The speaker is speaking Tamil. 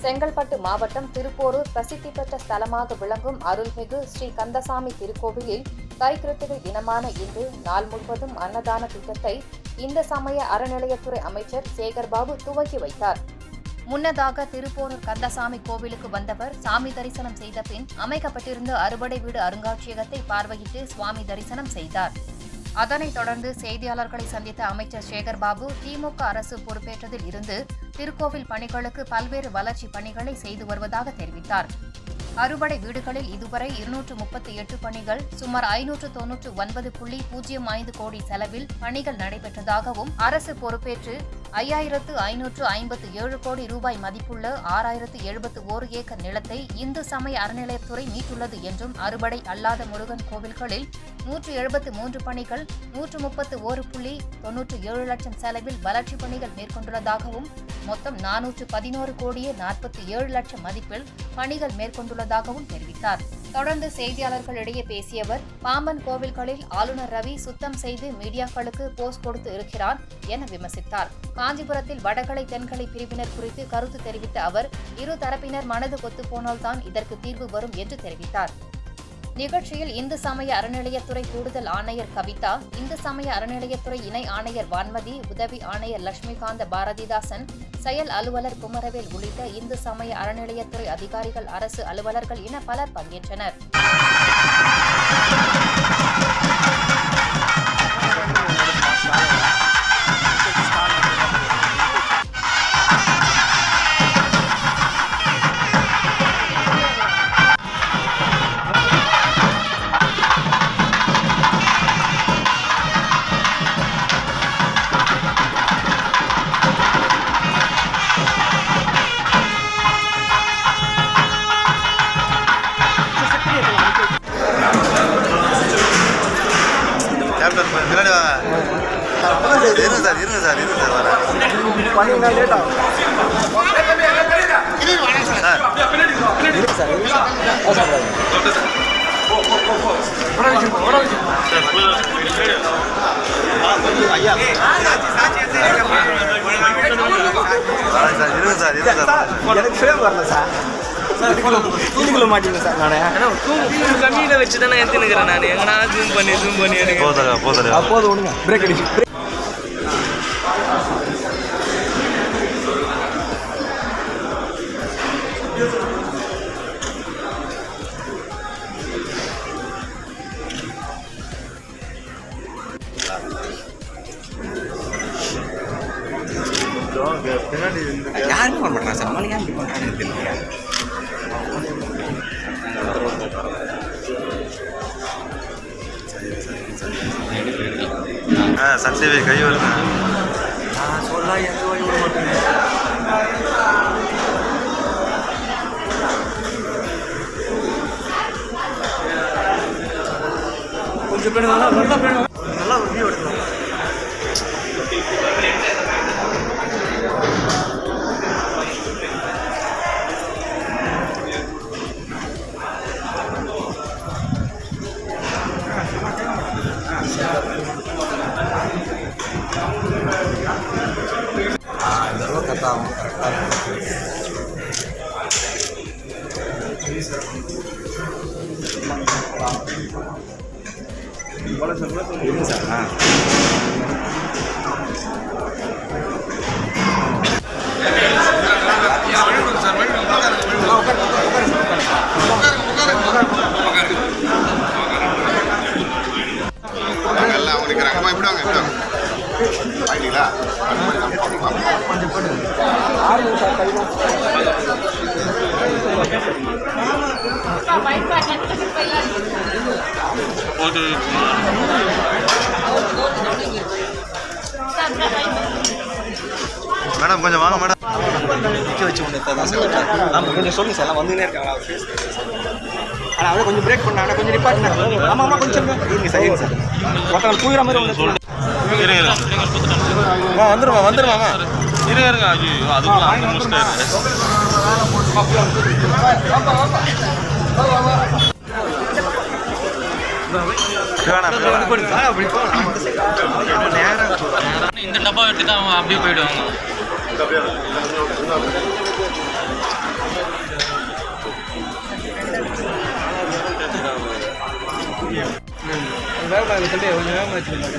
செங்கல்பட்டு மாவட்டம் திருப்போரூர் பிரசித்தி பெற்ற ஸ்தலமாக விளங்கும் அருள்மிகு ஸ்ரீ கந்தசாமி திருக்கோவிலில் தை-கிருத்திகை தினமான இன்று நாள் முழுவதும் அன்னதான திட்டத்தை இந்து சமய அறநிலையத்துறை அமைச்சர் சேகர்பாபு துவக்கி வைத்தார். முன்னதாக திருப்போரூர் கந்தசாமி கோவிலுக்கு வந்தவர் சாமி தரிசனம் செய்த பின் அமைக்கப்பட்டிருந்த அறுபடை வீடு அருங்காட்சியகத்தை பார்வையிட்டு சுவாமி தரிசனம் செய்தார். அதனைத் தொடர்ந்து செய்தியாளர்களை சந்தித்த அமைச்சர் சேகர்பாபு திமுக அரசு பொறுப்பேற்றதில் இருந்து திருக்கோவில் பணிகளுக்கு பல்வேறு வளர்ச்சிப் பணிகளை செய்து வருவதாக தெரிவித்தார். அறுபடை வீடுகளில் இதுவரை 238 பணிகள் சுமார் 599.05 கோடி செலவில் பணிகள் நடைபெற்றதாகவும் அரசு பொறுப்பேற்று 5557 கோடி ரூபாய் மதிப்புள்ள 6071 ஏக்கர் நிலத்தை இந்து சமய அறநிலையத்துறை மீட்டுள்ளது என்றும் அறுபடை அல்லாத முருகன் கோவில்களில் 173 பணிகள் 131.97 லட்சம் செலவில் வளர்ச்சிப் பணிகள் மேற்கொண்டுள்ளதாகவும் மொத்தம் 411 கோடியே 47 லட்சம் மதிப்பில் பணிகள் மேற்கொண்டுள்ளதாகவும் தெரிவித்தார். தொடர்ந்து செய்தியாளர்களிடையே பேசிய அவர், பாம்பன் கோவில்களில் ஆளுநர் ரவி சுத்தம் செய்து மீடியாக்களுக்கு போஸ்ட் கொடுத்து இருக்கிறார் என விமர்சித்தார். காஞ்சிபுரத்தில் வடகலை தென்கலை பிரிவினர் குறித்து கருத்து தெரிவித்த அவர், இரு தரப்பினர் மனது ஒத்துப்போனால்தான் இதற்கு தீர்வு வரும் என்று தெரிவித்தார். நிகழ்ச்சியில் இந்து சமய அறநிலையத்துறை கூடுதல் ஆணையர் கவிதா, இந்து சமய அறநிலையத்துறை இணை ஆணையர் வான்மதி, உதவி ஆணையர் லட்சுமிகாந்த பாரதிதாசன், செயல் அலுவலர் குமரவேல் உள்ளிட்ட இந்து சமய அறநிலையத்துறை அதிகாரிகள், அரசு அலுவலர்கள் என பலர் பங்கேற்றனர். கம்மியில வச்சுதான் எடுத்துக்கிறேன் நான் எங்கன்னா ஜூம் பண்ணி யாருமே பண்ண மாட்டாங்க சார். நம்மளுக்கு ஏன் இப்படி பண்ணுறாங்க தெரியல. சன்சேவி கை வருது சொல்ல எந்த வழி விட மாட்டேங்க. கொஞ்சம் பேர் நல்லா வீடியோ எடுக்கணும். மேடம் கொஞ்சம் வாங்க மேடம். நிற்க வச்சு ஒன்று ஆமாம் கொஞ்சம் சொல்லுங்கள் சார். எல்லாம் வந்துன்னே இருக்காங்க. ஆனால் அவரை கொஞ்சம் பிரேக் பண்ணாங்க, கொஞ்சம் நிப்பாட்டினா. ஆமாம் ஆமாம் கொஞ்சம் இருங்க சார், இருங்க சார். ஒருத்தவங்க தூங்குற மாதிரி ஒன்று சொல்லுங்கள். வந்துருமா இருங்க. ஐயோ அதுக்குலாம் இந்த டப்பா எடுத்து தான் அப்படியே போயிடுவாங்க. வேகமாக தம்பி கொஞ்சம் வேகமாக வச்சுருந்தாங்க.